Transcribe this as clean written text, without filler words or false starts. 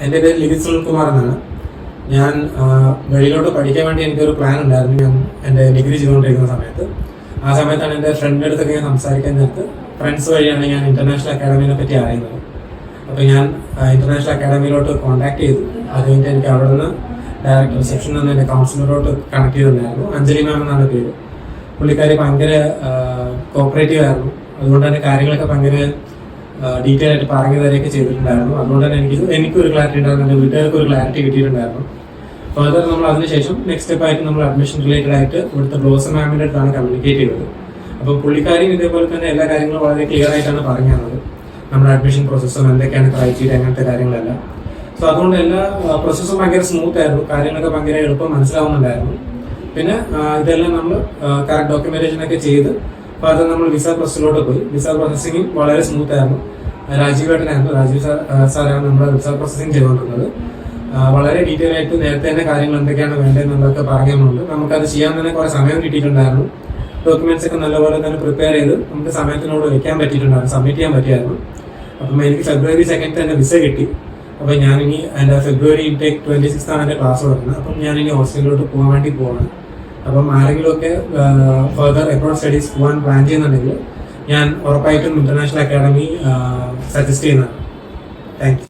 എൻ്റെ പേര് ലിവിത് സുനിൽകുമാർ എന്നാണ്. ഞാൻ വെളിയിലോട്ട് പഠിക്കാൻ വേണ്ടി എനിക്കൊരു പ്ലാൻ ഉണ്ടായിരുന്നു. ഞാൻ എൻ്റെ ഡിഗ്രി ചെയ്തുകൊണ്ടിരിക്കുന്ന സമയത്ത് ആ സമയത്താണ് എൻ്റെ ഫ്രണ്ടിൻ്റെ അടുത്തൊക്കെ ഞാൻ സംസാരിക്കാൻ നേരത്ത് ഫ്രണ്ട്സ് വഴിയാണ് ഞാൻ ഇന്റർനാഷണൽ അക്കാഡമീനെ പറ്റി അറിയുന്നത്. അപ്പോൾ ഞാൻ ഇന്റർനാഷണൽ അക്കാഡമിയിലോട്ട് കോൺടാക്ട് ചെയ്തു. അത് കഴിഞ്ഞിട്ട് എനിക്ക് അവിടെ നിന്ന് ഡയറക്റ്റ് റിസപ്ഷനിൽ നിന്ന് എൻ്റെ കൗൺസിലറോട്ട് കണക്ട് ചെയ്തിട്ടുണ്ടായിരുന്നു. അഞ്ജലി മാം എന്നാണ് പേര്. പുള്ളിക്കാരി ഭയങ്കര കോപ്പറേറ്റീവ് ആയിരുന്നു. അതുകൊണ്ട് തന്നെ കാര്യങ്ങളൊക്കെ ഭയങ്കര ഡീറ്റെയിൽ ആയിട്ട് പറഞ്ഞു തരികയൊക്കെ ചെയ്തിട്ടുണ്ടായിരുന്നു. അതുകൊണ്ട് തന്നെ എനിക്കൊരു ക്ലാരിറ്റി ഉണ്ടായിരുന്നു, എൻ്റെ വീട്ടുകാർക്ക് ഒരു ക്ലാരിറ്റി കിട്ടിയിട്ടുണ്ടായിരുന്നു. ഫർദർ നമ്മൾ അതിനുശേഷം നെക്സ്റ്റ് സ്റ്റെപ്പ് ആയിട്ട് നമ്മൾ അഡ്മിഷൻ റിലേറ്റഡ് ആയിട്ട് ഇവിടുത്തെ ബ്ലോസം മാമിൻ്റെ അടുത്താണ് കമ്മ്യൂണിക്കേറ്റ് ചെയ്തത്. അപ്പോൾ പുള്ളിക്കാരിയും ഇതേപോലെ തന്നെ എല്ലാ കാര്യങ്ങളും വളരെ ക്ലിയർ ആയിട്ടാണ് പറഞ്ഞു തന്നത്. നമ്മുടെ അഡ്മിഷൻ പ്രോസസ്സും എന്തൊക്കെയാണ് ക്രൈറ്റീരിയ അങ്ങനത്തെ കാര്യങ്ങളെല്ലാം. സോ അതുകൊണ്ട് എല്ലാ പ്രോസസ്സും ഭയങ്കര സ്മൂത്ത് ആയിരുന്നു. കാര്യങ്ങളൊക്കെ ഭയങ്കര എളുപ്പം മനസ്സിലാവുന്നുണ്ടായിരുന്നു. പിന്നെ ഇതെല്ലാം നമ്മൾ കറക്റ്റ് ഡോക്യുമെന്റേഷൻ ഒക്കെ ചെയ്ത് ഫർദർ നമ്മൾ വിസ പ്രോസസ്സിലോട്ട് പോയി. വിസ പ്രോസസ്സിംഗ് വളരെ സ്മൂത്ത് ആയിരുന്നു. രാജീവ് സാറാണ് നമ്മുടെ വിസ പ്രോസസ്സിംഗ് ചെയ്തുകൊണ്ടിരുന്നത്. വളരെ ഡീറ്റെയിൽ ആയിട്ട് നേരത്തെ തന്നെ കാര്യങ്ങൾ എന്തൊക്കെയാണ് വേണ്ടതെന്നുള്ളതൊക്കെ പറഞ്ഞുകൊണ്ട് നമുക്കത് ചെയ്യാൻ തന്നെ കുറെ സമയം കിട്ടിയിട്ടുണ്ടായിരുന്നു. ഡോക്യുമെന്റ്സ് ഒക്കെ നല്ലപോലെ തന്നെ പ്രിപ്പയർ ചെയ്ത് നമുക്ക് സമയത്തിനോട് വെക്കാൻ പറ്റിയിട്ടുണ്ടായിരുന്നു, സബ്മിറ്റ് ചെയ്യാൻ പറ്റിയായിരുന്നു. അപ്പം എനിക്ക് February 2 തന്നെ വിസ കിട്ടി. അപ്പം ഞാനിനി എൻ്റെ February intake 26 ആണ് എൻ്റെ ക്ലാസ് തുടങ്ങുന്നത്. അപ്പം ഞാനിനി ഓസ്ട്രേലിയയിലോട്ട് പോകാൻ വേണ്ടി പോകണം. അപ്പം ആരെങ്കിലുമൊക്കെ ഫർദർ അബ്രോഡ് സ്റ്റഡീസ് പോകാൻ പ്ലാൻ ചെയ്യുന്നുണ്ടെങ്കിൽ ഞാൻ ഉറപ്പായിട്ടും ഇന്റർനാഷണൽ അക്കാഡമി സജസ്റ്റ് ചെയ്യുന്നതാണ്. Thank you.